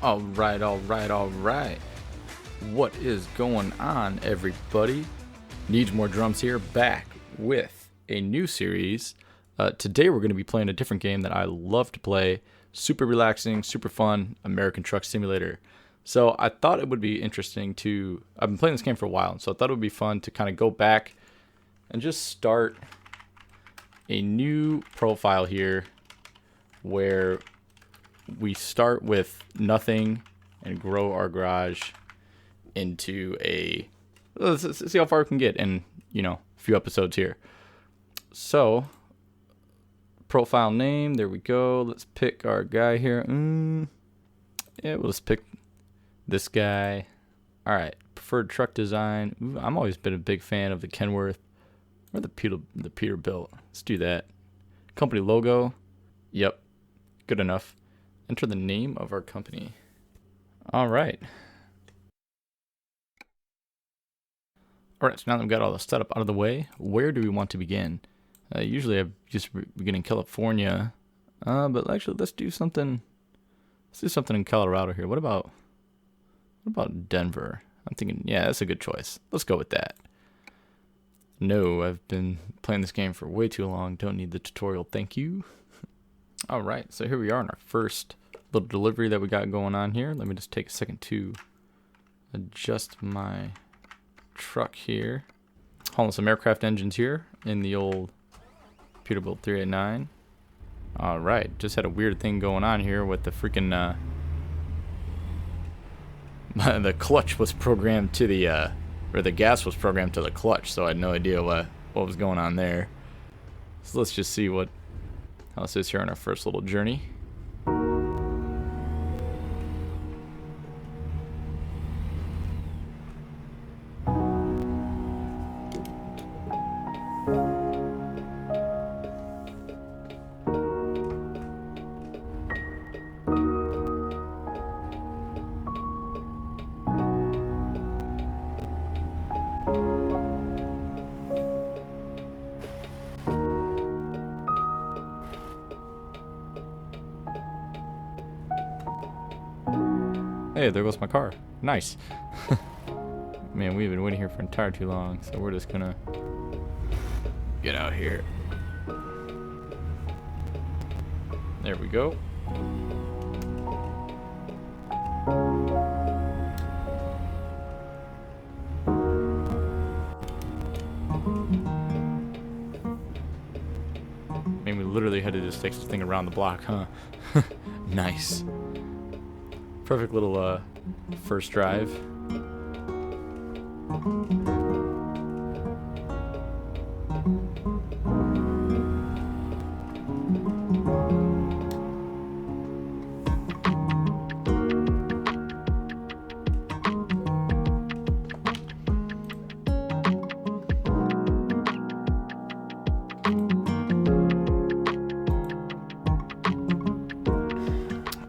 All right, all right, all right. What is going on, everybody? Needs More Drums here, back with a new series. Today we're going to be playing a different game that I love to play. Super relaxing, super fun, American Truck Simulator. So I thought it would be interesting to... I've been playing this game for a while, so I thought it would be fun to kind of go back and just start a new profile here where we start with nothing and grow our garage into a... Let's see how far we can get in, a few episodes here. So, profile name, there we go. Let's pick our guy here. Yeah, we'll just pick this guy. All right, preferred truck design. Ooh, I'm always been a big fan of the Kenworth or the Peterbilt. Let's do that. Company logo. Yep, good enough. Enter the name of our company. All right. All right, so now that we've got all the setup out of the way, where do we want to begin? Usually I just begin in California, but actually let's do something. Let's do something in Colorado here. What about Denver? I'm thinking, yeah, that's a good choice. Let's go with that. No, I've been playing this game for way too long. Don't need the tutorial. Thank you. All right, so here we are in our first little delivery that we got going on here. Let me just take a second to adjust my truck here. Hauling some aircraft engines here in the old Peterbilt 389. All right, just had a weird thing going on here with the freaking the clutch was programmed to the or the gas was programmed to the clutch, so I had no idea what was going on there. So let's just see how this is here on our first little journey. Hey, there goes my car. Nice. Man, we've been waiting here for entire too long, so we're just gonna get out here. There we go. I mean, we literally had to just take this thing around the block, huh? Nice. Perfect little first drive.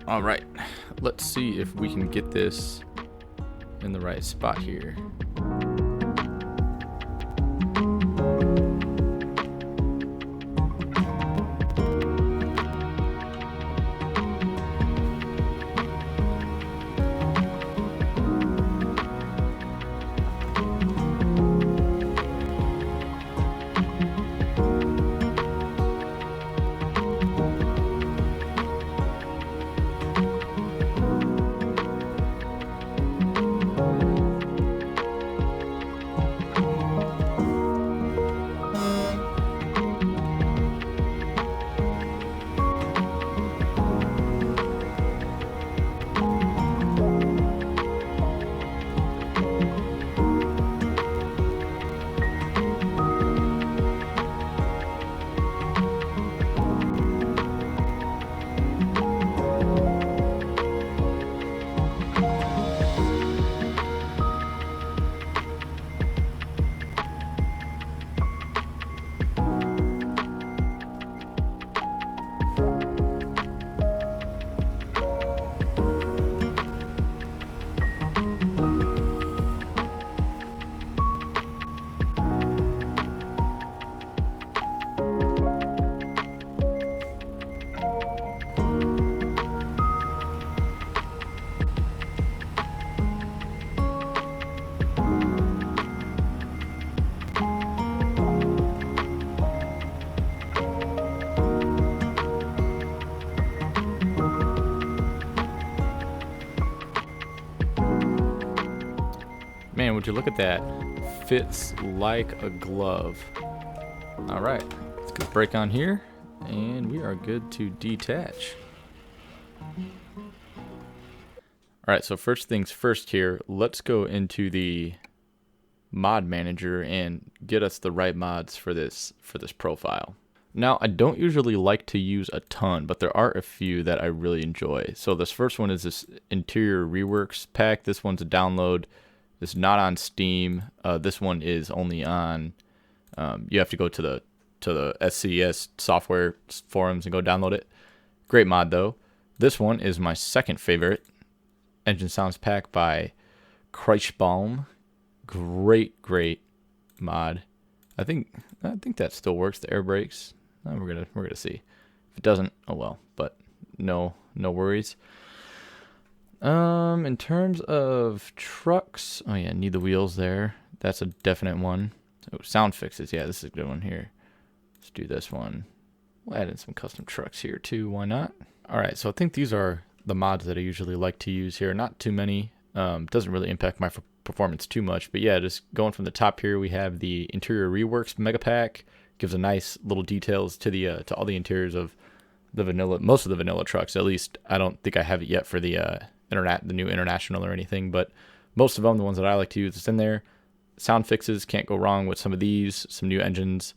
All right, let's see if we can get this in the right spot here. Man, would you look at that? Fits like a glove. Alright, let's get a brake on here, and we are good to detach. Alright, so first things first here, let's go into the mod manager and get us the right mods for this profile. Now, I don't usually like to use a ton, but there are a few that I really enjoy. So this first one is this interior reworks pack. This one's a download. It's not on Steam. This one is only on. You have to go to the SCS software forums and go download it. Great mod though. This one is my second favorite. Engine Sounds pack by Kreischbaum. Great mod. I think that still works. The air brakes. We're gonna see. If it doesn't, oh well. But no worries. In terms of trucks, oh yeah, need the wheels there. That's a definite one. Oh, sound fixes. Yeah, this is a good one here. Let's do this one. We'll add in some custom trucks here too. Why not? All right, so I think these are the mods that I usually like to use here. Not too many. Doesn't really impact my performance too much. But yeah, just going from the top here, we have the interior reworks mega pack. Gives a nice little details to the to all the interiors of the vanilla, most of the vanilla trucks. At least I don't think I have it yet for the the new international or anything, but most of them, the ones that I like to use, it's in there. Sound fixes, can't go wrong with some of these. Some new engines.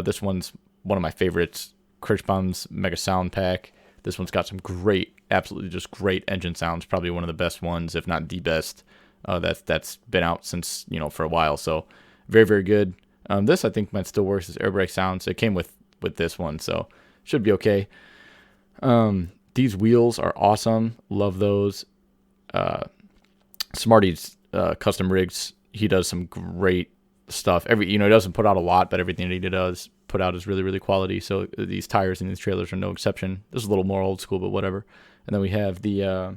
This one's one of my favorites, Kirschbaum's Mega Sound Pack. This one's got some great, absolutely just great engine sounds. Probably one of the best ones, if not the best. That's been out since, for a while. So very good. This I think might still work as air brake sounds. It came with this one, so should be okay. These wheels are awesome. Love those. Smarty's custom rigs. He does some great stuff. He doesn't put out a lot, but everything that he does put out is really quality. So these tires and these trailers are no exception. This is a little more old school, but whatever. And then we have the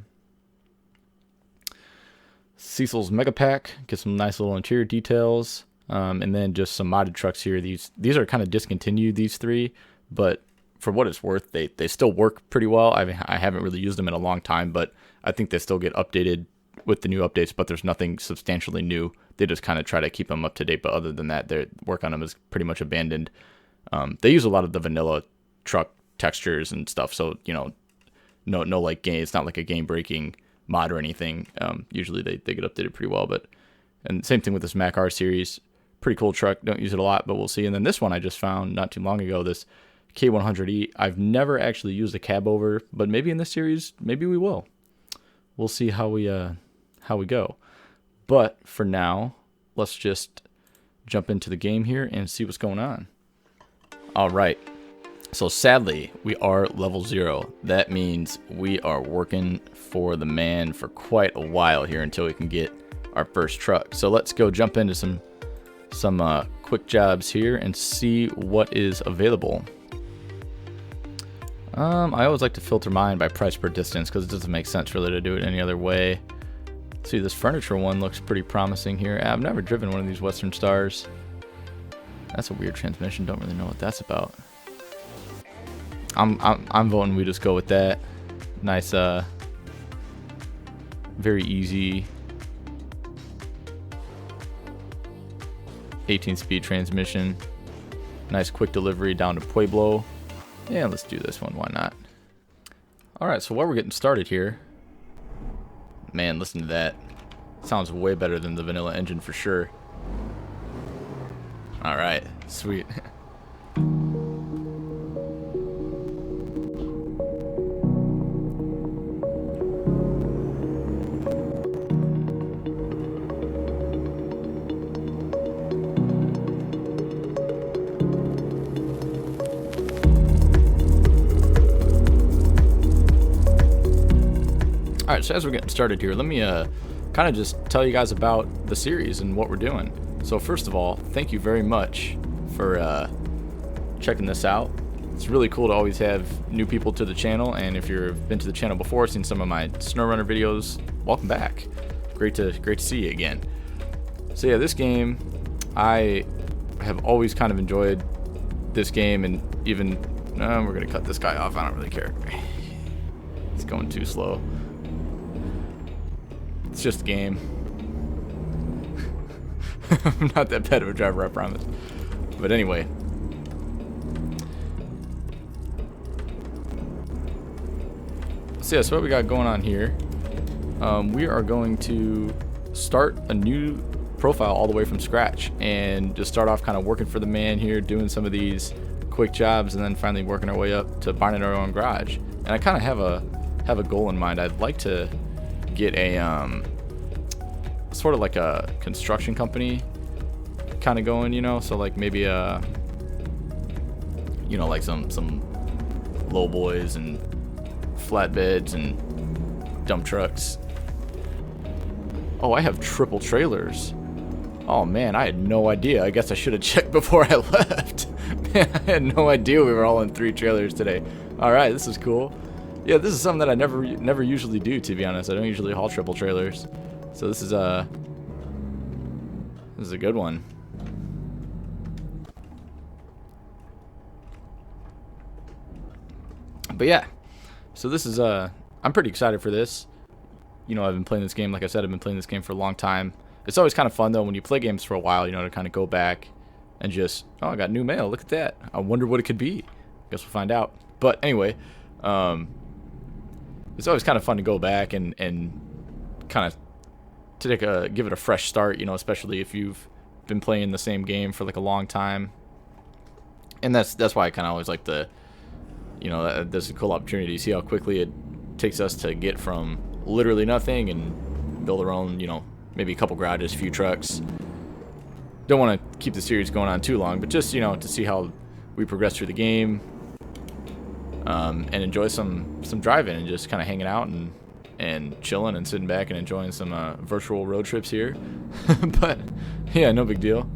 Cecil's Mega Pack. Get some nice little interior details. And then just some modded trucks here. These are kind of discontinued, these three, but for what it's worth, they still work pretty well. I haven't really used them in a long time, but I think they still get updated with the new updates, but there's nothing substantially new. They just kind of try to keep them up to date, but other than that, their work on them is pretty much abandoned. They use a lot of the vanilla truck textures and stuff, so no like game. It's not like a game breaking mod or anything. Usually they get updated pretty well, and same thing with this Mac R series. Pretty cool truck. Don't use it a lot, but we'll see. And then this one I just found not too long ago, this K100E. I've never actually used a cab over, but maybe in this series, maybe we will. We'll see how we go. But for now, let's just jump into the game here and see what's going on. All right. So sadly, we are level 0. That means we are working for the man for quite a while here until we can get our first truck. So let's go jump into some quick jobs here and see what is available. I always like to filter mine by price per distance because it doesn't make sense really to do it any other way. Let's see, this furniture one looks pretty promising here. I've never driven one of these Western Stars. That's a weird transmission. Don't really know what that's about. I'm voting we just go with that. Nice, very easy 18-speed transmission. Nice quick delivery down to Pueblo. Yeah, let's do this one. Why not? All right, so while we're getting started here, man, listen to that. Sounds way better than the vanilla engine for sure. All right, sweet. Alright, so as we're getting started here, let me kind of just tell you guys about the series and what we're doing. So first of all, thank you very much for checking this out. It's really cool to always have new people to the channel, and if you've been to the channel before, seen some of my SnowRunner videos, welcome back. Great to see you again. So yeah, this game, I have always kind of enjoyed this game, and even we're gonna cut this guy off. I don't really care. It's going too slow. It's just a game. I'm not that bad of a driver, I promise. But anyway. So yeah, so what we got going on here. We are going to start a new profile all the way from scratch and just start off kind of working for the man here, doing some of these quick jobs, and then finally working our way up to buying our own garage. And I kind of have a goal in mind. I'd like to get a sort of like a construction company kind of going, you know, so like maybe you know, like some low boys and flatbeds and dump trucks. Oh, I have triple trailers. Oh man, I had no idea. I guess I should have checked before I left. Man, I had no idea we were all in 3 trailers today. All right, this is cool. Yeah, this is something that I never usually do, to be honest. I don't usually haul triple trailers, so this is a good one. But yeah, so this is I'm pretty excited for this. You know, I've been playing this game, like I said, I've been playing this game for a long time. It's always kind of fun though when you play games for a while, you know, to kind of go back and just, oh, I got new mail. Look at that. I wonder what it could be. Guess we'll find out. But anyway, it's always kind of fun to go back and kind of to give it a fresh start, you know, especially if you've been playing the same game for like a long time. And that's why I kind of always like the, you know, there's a cool opportunity to see how quickly it takes us to get from literally nothing and build our own, you know, maybe a couple garages, a few trucks. Don't want to keep the series going on too long, but just, you know, to see how we progress through the game, and enjoy some driving and just kind of hanging out and chilling and sitting back and enjoying some virtual road trips here. But yeah, no big deal.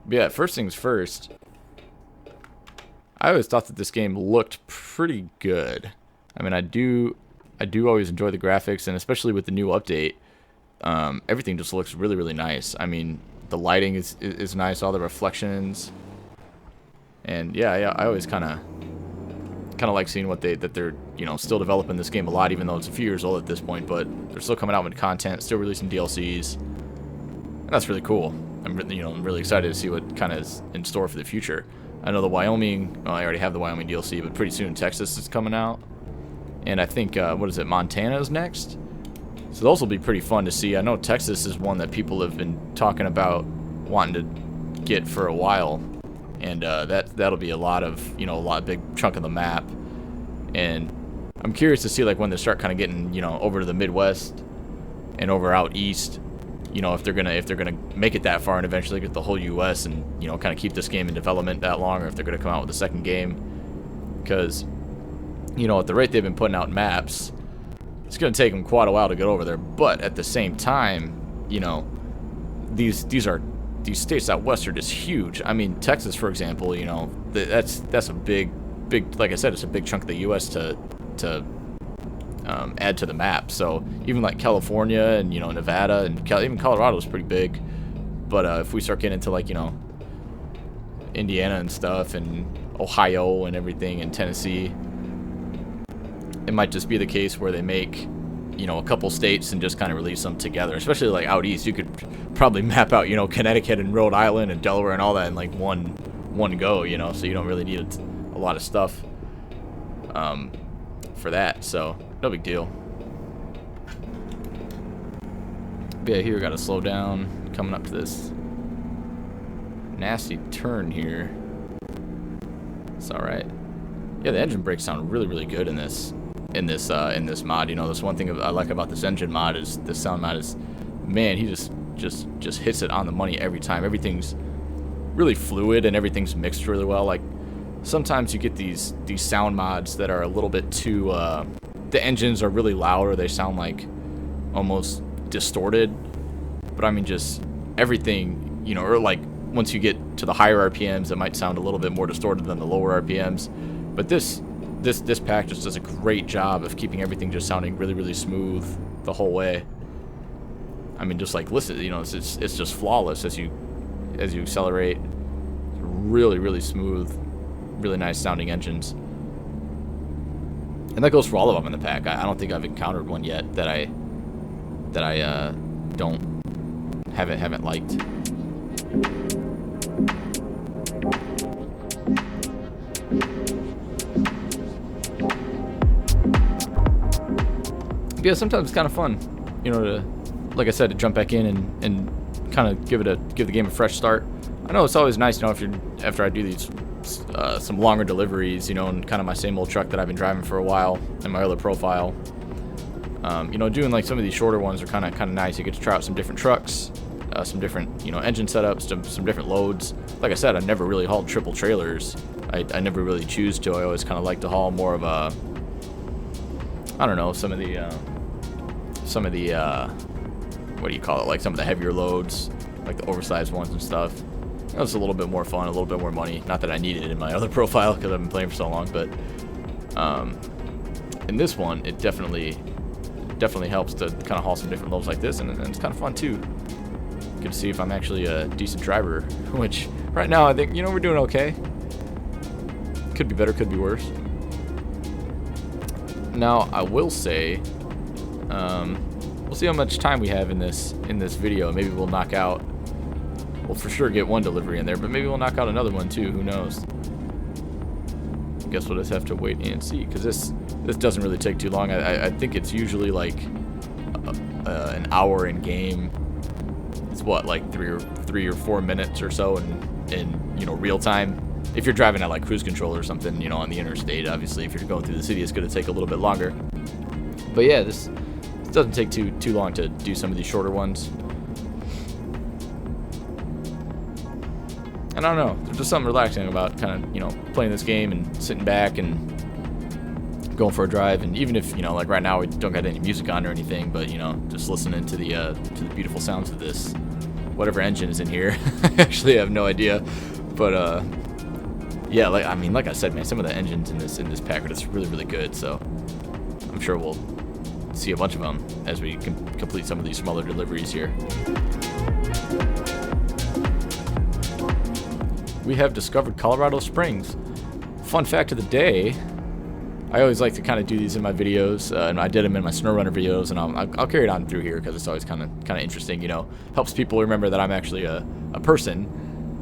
But yeah, first things first, I always thought that this game looked pretty good. I mean, I do always enjoy the graphics, and especially with the new update, everything just looks really, really nice. I mean, the lighting is nice, all the reflections, and yeah, I always kind of like seeing what they're you know, still developing this game a lot, even though it's a few years old at this point. But they're still coming out with content, still releasing DLCs, and that's really cool. I'm really excited to see what kind of is in store for the future. I know the Wyoming, well, I already have the Wyoming DLC, but pretty soon Texas is coming out. And I think, what is it, Montana is next? So those will be pretty fun to see. I know Texas is one that people have been talking about wanting to get for a while. And that'll be a big chunk of the map. And I'm curious to see, like, when they start kind of getting, you know, over to the Midwest and over out east, you know, if they're gonna make it that far and eventually get the whole U.S. and, you know, kind of keep this game in development that long, or if they're gonna come out with a second game. Because, you know, at the rate they've been putting out maps, it's gonna take them quite a while to get over there. But at the same time, you know, these states out west are just huge. I mean, Texas, for example, you know, that's a big, like I said, it's a big chunk of the U.S. to add to the map. So even like California and, you know, Nevada and even Colorado is pretty big. But if we start getting into, like, you know, Indiana and stuff, and Ohio and everything, and Tennessee, it might just be the case where they make, you know, a couple states and just kind of release them together. Especially like out east, you could probably map out, you know, Connecticut and Rhode Island and Delaware and all that in like one go, you know, so you don't really need a lot of stuff for that. So no big deal. But yeah, here we gotta slow down coming up to this nasty turn here. It's all right. Yeah, the engine brakes sound really, really good in this mod. You know, that's one thing I like about this engine mod, is this sound mod is, man, he just hits it on the money every time. Everything's really fluid and everything's mixed really well. Like, sometimes you get these sound mods that are a little bit too the engines are really loud, or they sound like almost distorted. But I mean, just everything, you know, or like once you get to the higher RPMs, it might sound a little bit more distorted than the lower RPMs. But this pack just does a great job of keeping everything just sounding really, really smooth the whole way. I mean, just like, listen, you know, it's just flawless as you accelerate. Really, really smooth, really nice sounding engines. And that goes for all of them in the pack. I don't think I've encountered one yet that I don't haven't liked. But yeah, sometimes it's kind of fun, you know, to, like I said, to jump back in and kind of give the game a fresh start. I know it's always nice, you know, if you're after I do these some longer deliveries, you know, and kind of my same old truck that I've been driving for a while in my other profile. You know, doing like some of these shorter ones are kind of nice. You get to try out some different trucks, some different, you know, engine setups, some different loads. Like I said, I never really hauled triple trailers. I never really choose to. I always kind of like to haul more of a, I don't know, some of the what do you call it? Like some of the heavier loads, like the oversized ones and stuff. It was a little bit more fun, a little bit more money. Not that I needed it in my other profile because I've been playing for so long, but in this one, it definitely helps to kind of haul some different loads like this, and it's kind of fun too. Good to see if I'm actually a decent driver, which right now I think, you know, we're doing okay. Could be better, could be worse. Now I will say, we'll see how much time we have in this video. Maybe we'll knock out. We'll for sure get one delivery in there, but maybe we'll knock out another one too. Who knows? I guess we'll just have to wait and see, because this doesn't really take too long. I think it's usually like an hour in game. It's what, like 3 or 4 minutes or so in you know, real time. If you're driving at like cruise control or something, you know, on the interstate, obviously if you're going through the city, it's going to take a little bit longer. But yeah, this doesn't take too long to do some of these shorter ones. And I don't know, there's just something relaxing about kind of, you know, playing this game and sitting back and going for a drive. And even if, you know, like right now we don't got any music on or anything, but, you know, just listening to the beautiful sounds of this, whatever engine is in here. I actually have no idea, but yeah, like I said, man, some of the engines in this pack are just really good. So I'm sure we'll see a bunch of them as we can complete some of these smaller deliveries here. We have discovered Colorado Springs. Fun fact of the day, I always like to kind of do these in my videos, and I did them in my snow runner videos, and I'll carry it on through here because it's always kind of interesting, you know. Helps people remember that I'm actually a person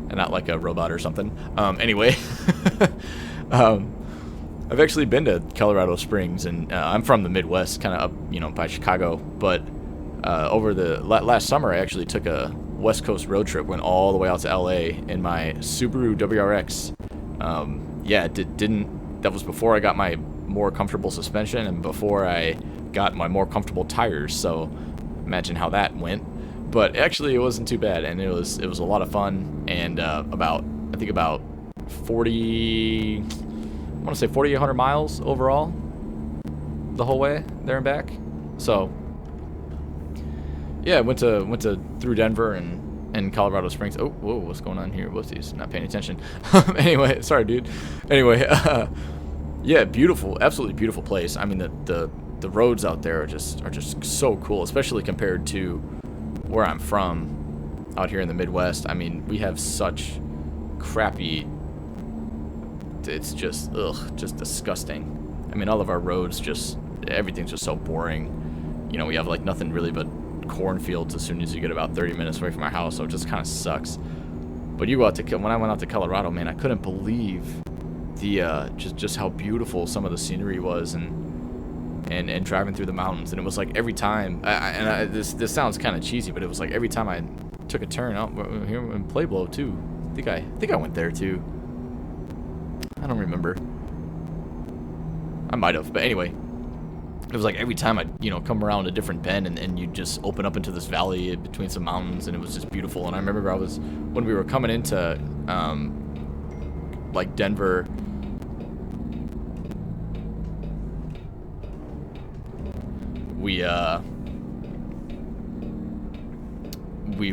and not like a robot or something. Anyway, I've actually been to Colorado Springs, and I'm from the Midwest, kind of up, you know, by Chicago, but over the last summer I actually took a West Coast road trip, went all the way out to LA in my Subaru WRX. Yeah, that was before I got my more comfortable suspension and before I got my more comfortable tires, so imagine how that went. But actually it wasn't too bad, and it was a lot of fun, and I think about 4,800 miles overall the whole way there and back. So yeah, went through Denver and Colorado Springs. Oh, whoa, what's going on here? Whoopsies, not paying attention. Anyway, sorry, dude. Anyway, yeah, beautiful, absolutely beautiful place. I mean, the roads out there are just so cool, especially compared to where I'm from, out here in the Midwest. I mean, we have such crappy. It's just disgusting. I mean, all of our roads everything's just so boring. You know, we have like nothing really but cornfields as soon as you get about 30 minutes away from our house, so it just kind of sucks. But you go out when I went out to Colorado, man, I couldn't believe the just how beautiful some of the scenery was, and driving through the mountains. And it was like every time, this sounds kind of cheesy, but it was like every time I took a turn out here in Pueblo too. I think I went there too. I don't remember. I might have, but anyway. It was like every time I'd, you know, come around a different bend, and you'd just open up into this valley between some mountains, and it was just beautiful. And I remember when we were coming into like Denver, we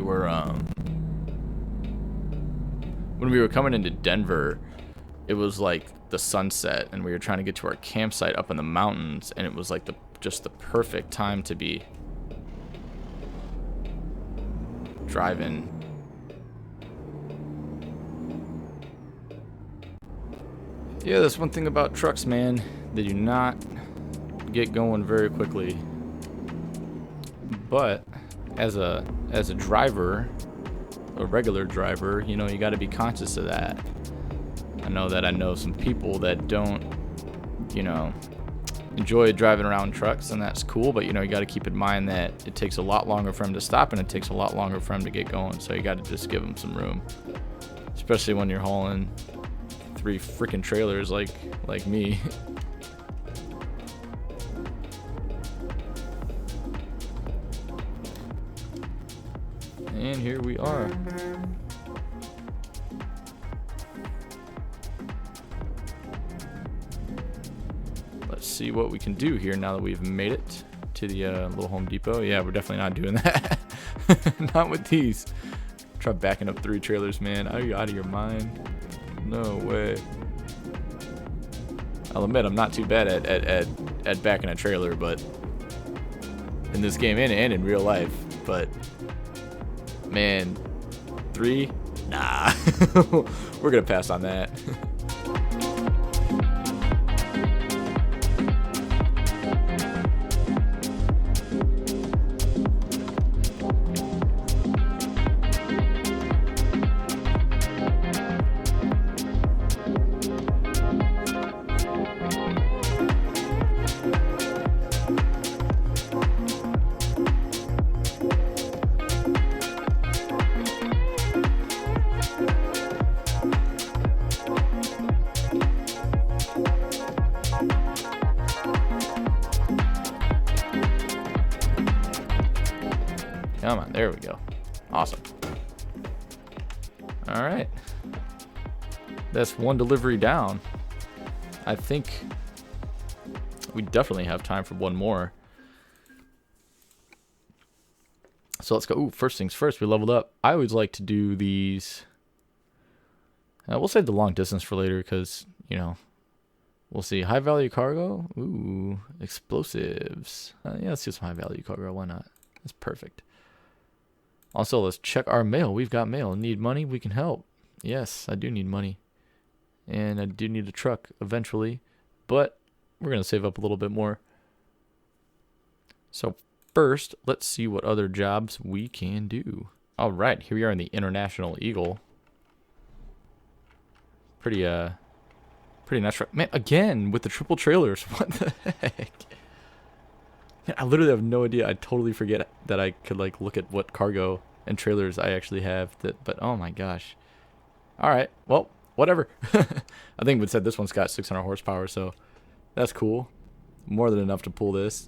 were when we were coming into Denver, it was like the sunset, and we were trying to get to our campsite up in the mountains, and it was like just the perfect time to be driving. Yeah, that's one thing about trucks, man. They do not get going very quickly. But as a driver, a regular driver, you know, you got to be conscious of that. I know some people that don't, you know, enjoy driving around trucks, and that's cool, but you know, you got to keep in mind that it takes a lot longer for them to stop, and it takes a lot longer for them to get going, so you got to just give them some room, especially when you're hauling 3 freaking trailers like me. And here we are. Let's see what we can do here now that we've made it to the little Home Depot. Yeah, we're definitely not doing that. Not with these. Try backing up 3 trailers, man. Are you out of your mind? No way. I'll admit I'm not too bad at backing a trailer, but in this game and in real life. But man, 3? Nah. We're gonna pass on that. Come on, there we go. Awesome. All right. That's 1 delivery down. I think we definitely have time for 1 more. So let's go. Ooh, first things first, we leveled up. I always like to do these. We'll save the long distance for later because, you know, we'll see. High value cargo. Ooh, explosives. Yeah, let's do some high value cargo. Why not? That's perfect. Also, let's check our mail. We've got mail. Need money? We can help. Yes, I do need money. And I do need a truck eventually. But we're going to save up a little bit more. So first, let's see what other jobs we can do. All right, here we are in the International Eagle. Pretty nice truck. Man, again, with the triple trailers. What the heck? I literally have no idea. I totally forget that I could like look at what cargo and trailers I actually have. But oh my gosh. All right. Well, whatever. I think we said this one's got 600 horsepower, so that's cool. More than enough to pull this.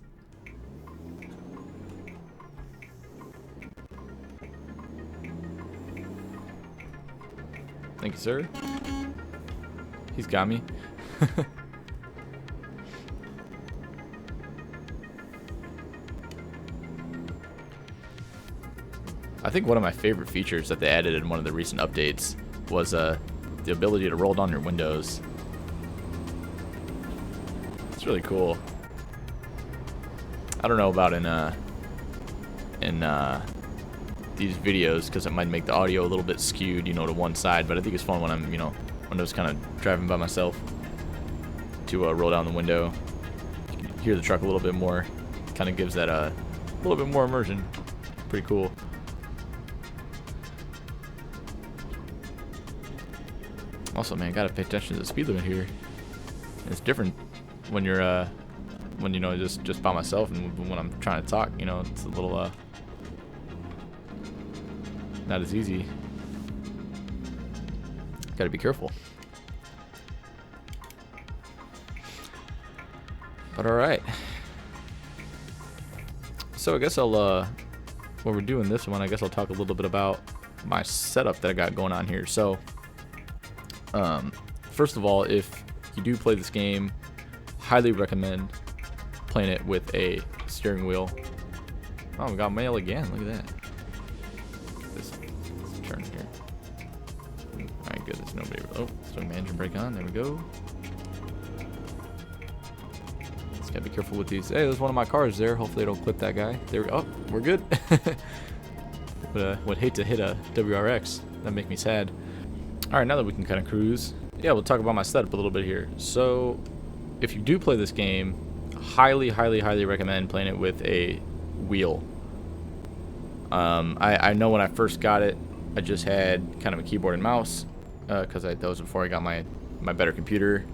Thank you, sir. He's got me. I think one of my favorite features that they added in one of the recent updates was the ability to roll down your windows. It's really cool. I don't know about in these videos because it might make the audio a little bit skewed, you know, to one side. But I think it's fun when I'm, you know, when I was kind of driving by myself to roll down the window. You can hear the truck a little bit more. Kind of gives that a little bit more immersion. Pretty cool. Also, man, gotta pay attention to the speed limit here. It's different when you're when you know just by myself, and when I'm trying to talk, you know, it's a little not as easy. Gotta be careful. But all right. So I guess I'll when we're doing this one, I guess I'll talk a little bit about my setup that I got going on here. So first of all, if you do play this game, highly recommend playing it with a steering wheel. Oh, we got mail again. Look at that. This turn here. Alright, good. There's nobody. Oh, swing engine brake on. There we go. Just gotta be careful with these. Hey, there's one of my cars there. Hopefully, they don't clip that guy. There we go. Oh, we're good. But would hate to hit a WRX. That'd make me sad. Alright, now that we can kind of cruise, yeah, we'll talk about my setup a little bit here. So, if you do play this game, highly recommend playing it with a wheel. I know when I first got it, I just had kind of a keyboard and mouse, because that was before I got my better computer,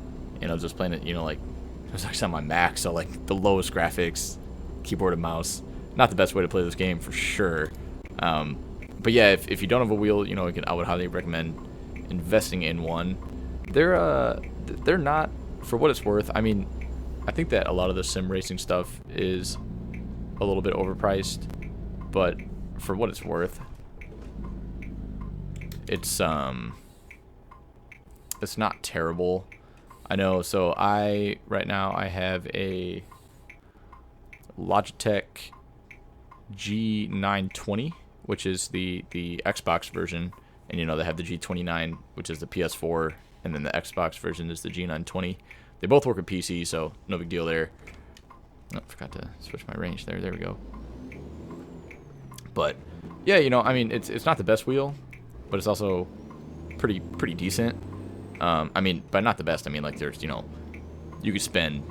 and I was just playing it, like, it was actually on my Mac, so like the lowest graphics, keyboard and mouse. Not the best way to play this game for sure. But yeah, if you don't have a wheel, I would highly recommend investing in one. They're not, for what it's worth. I mean, I think that a lot of the sim racing stuff is a little bit overpriced, but for what it's worth, it's not terrible. I know. So right now I have a Logitech G920, which is the Xbox version, and they have the G29, which is the PS4, and then the Xbox version is the G920. They both work with PC, so no big deal there. Oh, forgot to switch my range there. There we go. But yeah, I mean, it's not the best wheel, but it's also pretty decent. I mean, by not the best, I mean like there's you could spend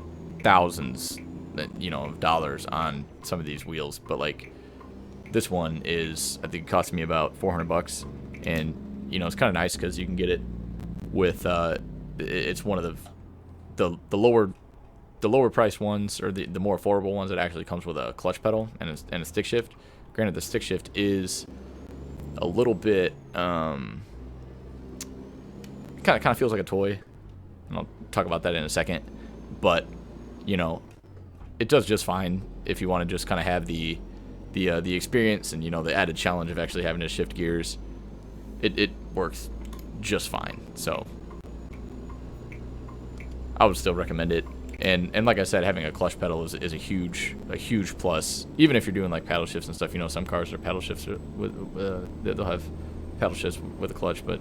thousands, of dollars on some of these wheels, but like this one is, I think it cost me about $400, and it's kind of nice because you can get it with it's one of the lower price ones, or the more affordable ones that actually comes with a clutch pedal and a stick shift. Granted, the stick shift is a little bit kind of feels like a toy, and I'll talk about that in a second. But it does just fine if you want to just kind of have the experience and the added challenge of actually having to shift gears. It works just fine. So I would still recommend it. And like I said, having a clutch pedal is a huge plus. Even if you're doing like paddle shifts and stuff, some cars are paddle shifts with they'll have paddle shifts with a clutch, but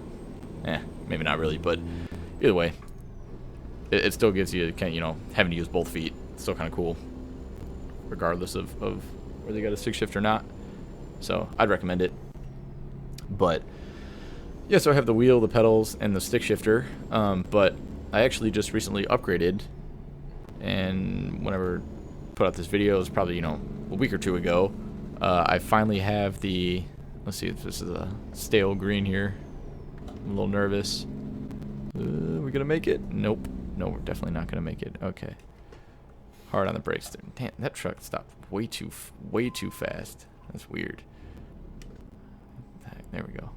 maybe not really. But either way, it still gives you having to use both feet. It's still kind of cool, regardless of whether you got a stick shift or not. So I'd recommend it. But yeah, so I have the wheel, the pedals, and the stick shifter. But I actually just recently upgraded. And whenever I put out this video, it was probably, a week or two ago. I finally have the, let's see if this is a stale green here. I'm a little nervous. We gonna make it? Nope. No, we're definitely not gonna make it. Okay. Hard on the brakes there. Damn, that truck stopped way too fast. That's weird. There we go.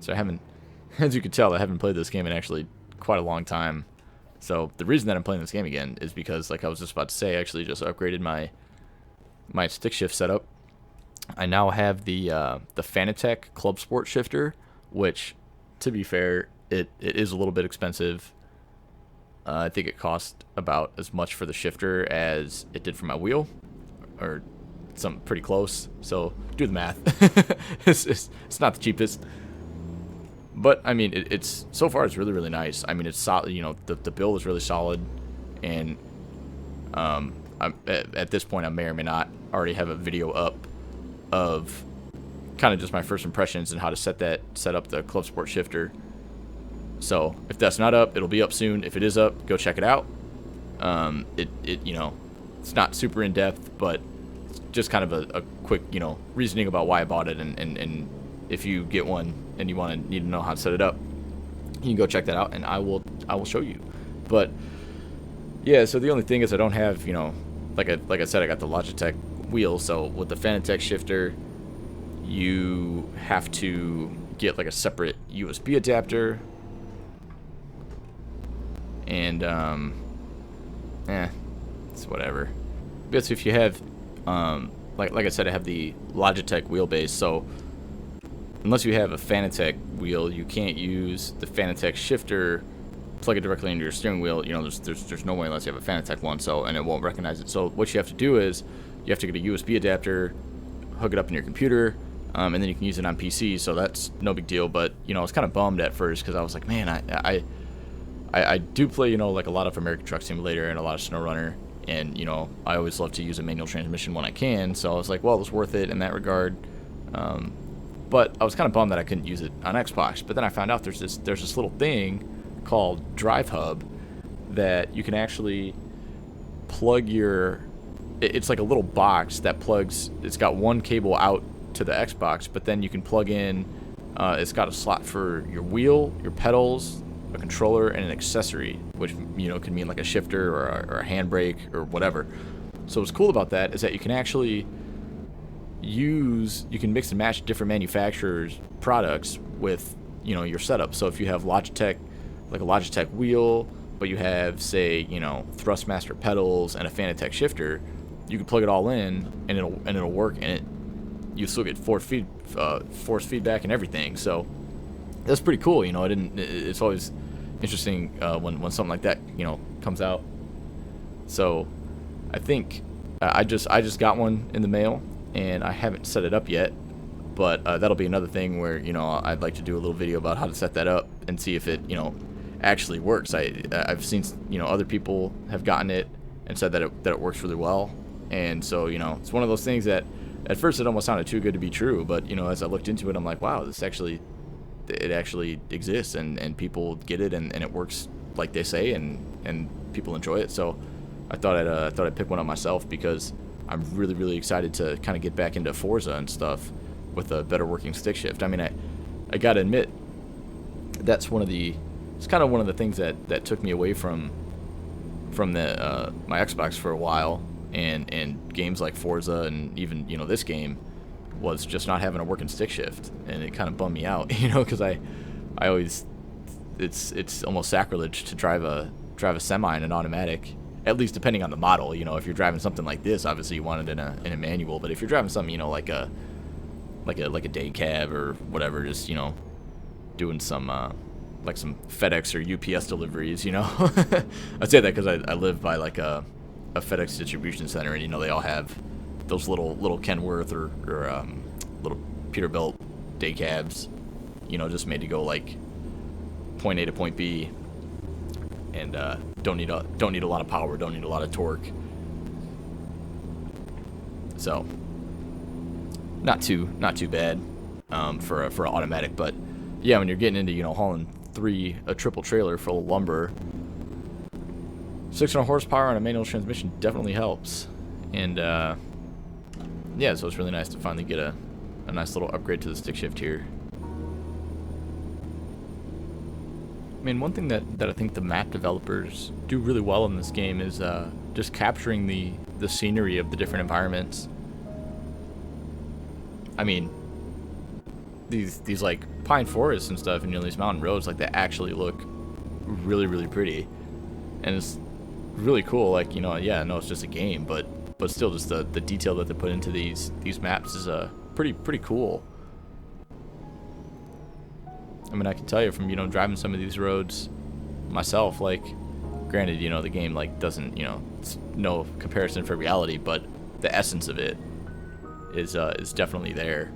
So I haven't, as you can tell, I haven't played this game in actually quite a long time. So the reason that I'm playing this game again is because, like I was just about to say, I actually just upgraded my stick shift setup. I now have the Fanatec Club Sport shifter, which, to be fair, it is a little bit expensive. I think it cost about as much for the shifter as it did for my wheel, or something pretty close. So do the math. It's not the cheapest. But I mean, it's so far it's really nice. I mean, it's solid. The build is really solid, and at this point I may or may not already have a video up of kind of just my first impressions and how to set up the Club Sport shifter. So if that's not up, it'll be up soon. If it is up, go check it out. It's not super in depth, but it's just kind of a quick reasoning about why I bought it, and if you get one and you need to know how to set it up, you can go check that out, and I will show you. But yeah, so the only thing is I don't have, like I said, I got the Logitech wheel. So with the Fanatec shifter, you have to get like a separate USB adapter, and it's whatever. But if you have like I said, I have the Logitech wheelbase, so unless you have a Fanatec wheel, you can't use the Fanatec shifter, plug it directly into your steering wheel. There's no way unless you have a Fanatec one, and it won't recognize it. So what you have to do is you have to get a USB adapter, hook it up in your computer, and then you can use it on PC. So that's no big deal. But I was kind of bummed at first because I was like, man, I do play like a lot of American Truck Simulator and a lot of SnowRunner, and I always love to use a manual transmission when I can. So I was like, well, it's worth it in that regard. But I was kind of bummed that I couldn't use it on Xbox. But then I found out there's this little thing called Drive Hub that you can actually plug your it's like a little box that plugs. It's got one cable out to the Xbox, but then you can plug in. It's got a slot for your wheel, your pedals, a controller, and an accessory, which could mean like a shifter or a handbrake or whatever. So what's cool about that is that you can actually you can mix and match different manufacturers' products with your setup. So if you have Logitech, like a Logitech wheel, but you have, say, Thrustmaster pedals and a Fanatec shifter, you can plug it all in and it'll work, and you still get force feedback and everything. So that's pretty cool. It's always interesting when something like that comes out. So I think I just got one in the mail, and I haven't set it up yet, but that'll be another thing where I'd like to do a little video about how to set that up and see if it actually works. I've seen other people have gotten it and said that it works really well, and so it's one of those things that at first it almost sounded too good to be true, but as I looked into it, I'm like, wow, it actually exists, and people get it, and it works like they say, and people enjoy it. So I thought I'd pick one up myself, because I'm really, really excited to kind of get back into Forza and stuff with a better working stick shift. I mean, I gotta admit, it's kind of one of the things that took me away from the my Xbox for a while, and games like Forza, and even this game, was just not having a working stick shift, and it kind of bummed me out, because I always, it's almost sacrilege to drive a semi in an automatic, at least depending on the model. If you're driving something like this, obviously you want it in a manual, but if you're driving something like a day cab or whatever, just doing some like some FedEx or UPS deliveries, I say that because I live by like a FedEx distribution center, and they all have those little Kenworth or little Peterbilt day cabs, just made to go like point A to point B, and don't need a lot of power, don't need a lot of torque. So not too bad for an automatic, but yeah, when you're getting into hauling a triple trailer full of lumber, 600 horsepower on a manual transmission definitely helps. And yeah, so it's really nice to finally get a nice little upgrade to the stick shift here. I mean, one thing that I think the map developers do really well in this game is just capturing the scenery of the different environments. I mean, these like pine forests and stuff, and these mountain roads, like, they actually look really, really pretty, and it's really cool. Like, yeah, I know it's just a game, but still, just the detail that they put into these maps is pretty cool. I mean, I can tell you from driving some of these roads myself, like, granted, the game like doesn't, it's no comparison for reality, but the essence of it is definitely there.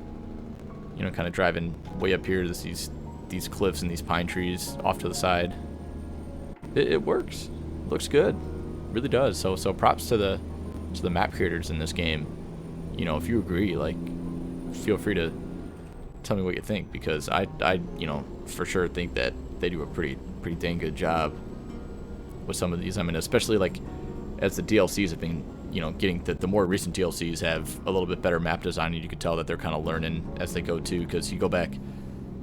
Kind of driving way up here, these cliffs and these pine trees off to the side. It works. Looks good. Really does. So props to the map creators in this game. If you agree, like, feel free to tell me what you think, because I for sure think that they do a pretty dang good job with some of these. I mean, especially like as the DLCs have been getting, the more recent DLCs have a little bit better map design, and you can tell that they're kind of learning as they go too, because you go back,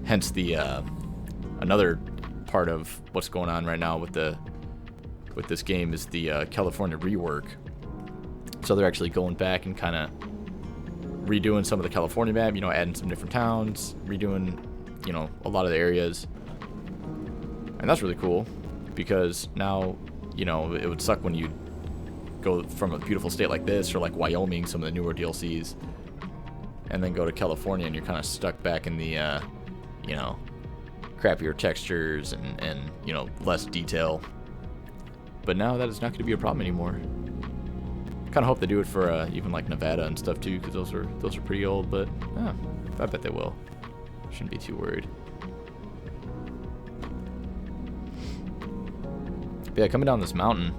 hence the another part of what's going on right now with this game is the California rework. So they're actually going back and kind of redoing some of the California map, adding some different towns, redoing a lot of the areas, and that's really cool, because now it would suck when you go from a beautiful state like this, or like Wyoming, some of the newer DLCs, and then go to California, and you're kind of stuck back in the crappier textures and less detail. But now that is not going to be a problem anymore. Kind of hope they do it for even like Nevada and stuff too, because those are pretty old, but I bet they will. Shouldn't be too worried. But yeah, coming down this mountain,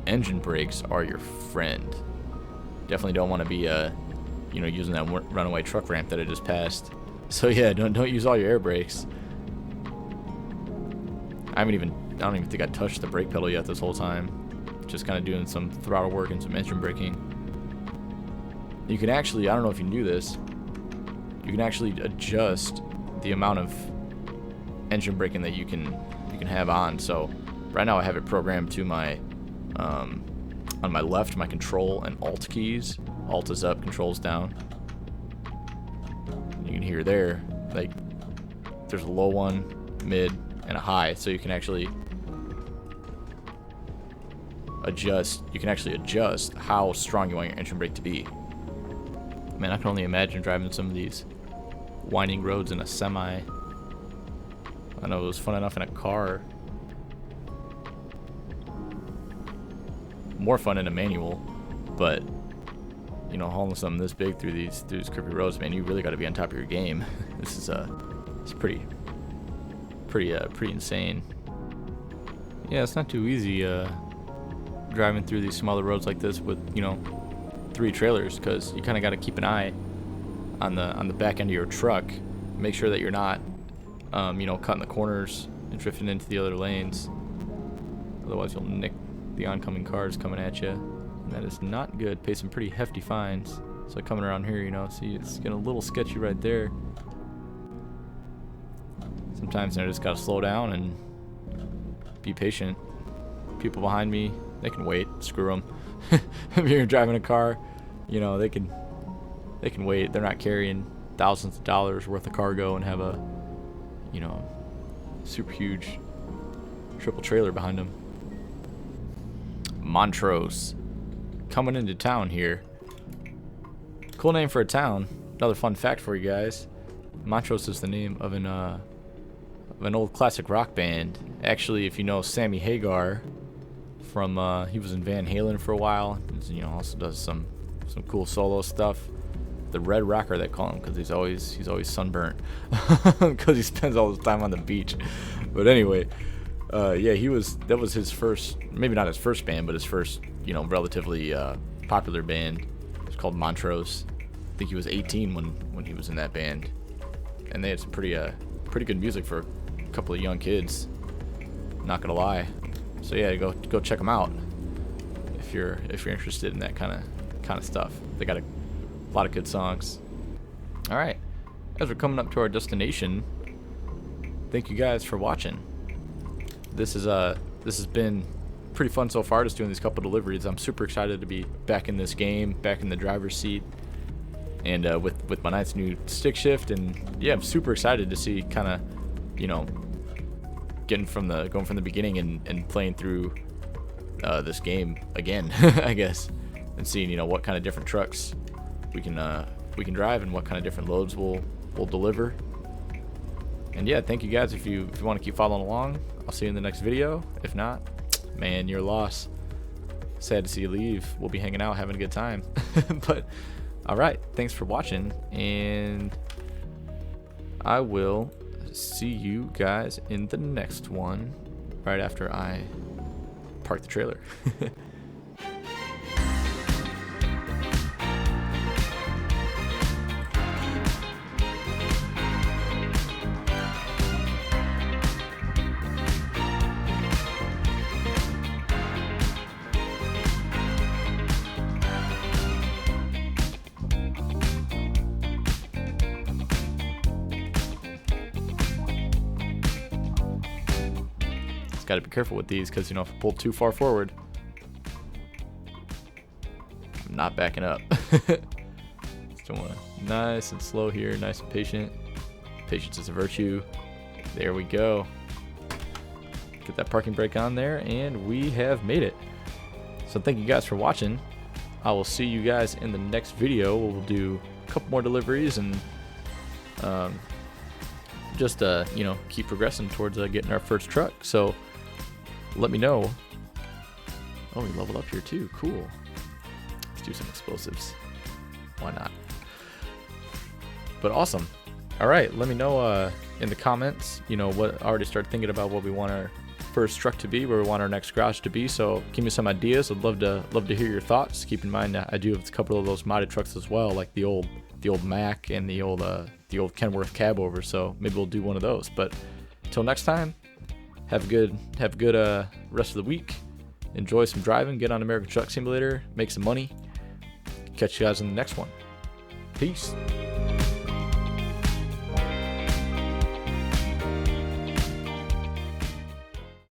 engine brakes are your friend. Definitely don't want to be using that runaway truck ramp that I just passed. So yeah, don't use all your air brakes. I don't even think I touched the brake pedal yet this whole time. Just kind of doing some throttle work and some engine braking. You can actually, I don't know if you knew this, you can actually adjust the amount of engine braking that you can have on. So right now I have it programmed to my on my left, my control and alt keys. Alt is up, control's down. You can hear there, like, there's a low one, mid, and a high, so you can actually adjust. You can actually adjust how strong you want your engine brake to be. Man, I can only imagine driving some of these winding roads in a semi. I know it was fun enough in a car. More fun in a manual, but you know, hauling something this big through these curvy roads, man, you really got to be on top of your game. This is it's pretty insane. Yeah, it's not too easy driving through these smaller roads like this with, you know, 3 trailers, because you kind of got to keep an eye on the back end of your truck, make sure that you're not you know, cutting the corners and drifting into the other lanes. Otherwise you'll nick the oncoming cars coming at you, and that is not good. Pay some pretty hefty fines. So coming around here, you know, see, it's getting a little sketchy right there. Sometimes I just gotta slow down and be patient. People behind me, they can wait. Screw them. If you're driving a car, you know, they can wait. They're not carrying thousands of dollars worth of cargo and have a, you know, super huge triple trailer behind them. Montrose, coming into town here. Cool name for a town. Another fun fact for you guys: Montrose is the name of an old classic rock band. Actually, if you know Sammy Hagar from he was in Van Halen for a while. You know, also does some cool solo stuff. The Red Rocker, they call him, because he's always sunburnt because he spends all his time on the beach. But anyway, yeah, that was his first, maybe not his first band, but his first, you know, relatively popular band. It's called Montrose. I think he was 18 when he was in that band, and they had some pretty good music for a couple of young kids. Not gonna lie. So yeah, go check them out if you're interested in that kind of stuff. They got a lot of good songs. All right, as we're coming up to our destination, thank you guys for watching. This has been pretty fun so far, just doing these couple deliveries. I'm super excited to be back in this game, back in the driver's seat, and with my nice new stick shift. And yeah, I'm super excited to see kind of, you know, going from the beginning and playing through this game again, I guess, and seeing, you know, what kind of different trucks we can drive and what kind of different loads we'll deliver. And yeah, thank you guys. If you want to keep following along, I'll see you in the next video. If not, man, you're lost. Sad to see you leave. We'll be hanging out, having a good time. But all right, thanks for watching, and I will see you guys in the next one right after I park the trailer. Got to be careful with these, because, you know, if I pull too far forward, I'm not backing up. Just want nice and slow here, nice and patient. Patience is a virtue. There we go. Get that parking brake on there, and we have made it. So thank you guys for watching. I will see you guys in the next video. We'll do a couple more deliveries and just you know, keep progressing towards getting our first truck. So let me know. Oh, we leveled up here too. Cool. Let's do some explosives. Why not? But awesome. All right, let me know in the comments, you know, what I already started thinking about what we want our first truck to be, where we want our next garage to be. So give me some ideas. I'd love to hear your thoughts. Keep in mind I do have a couple of those modded trucks as well, like the old Mac and the old Kenworth cab over. So maybe we'll do one of those. But until next time, have a good rest of the week. Enjoy some driving. Get on American Truck Simulator. Make some money. Catch you guys in the next one. Peace.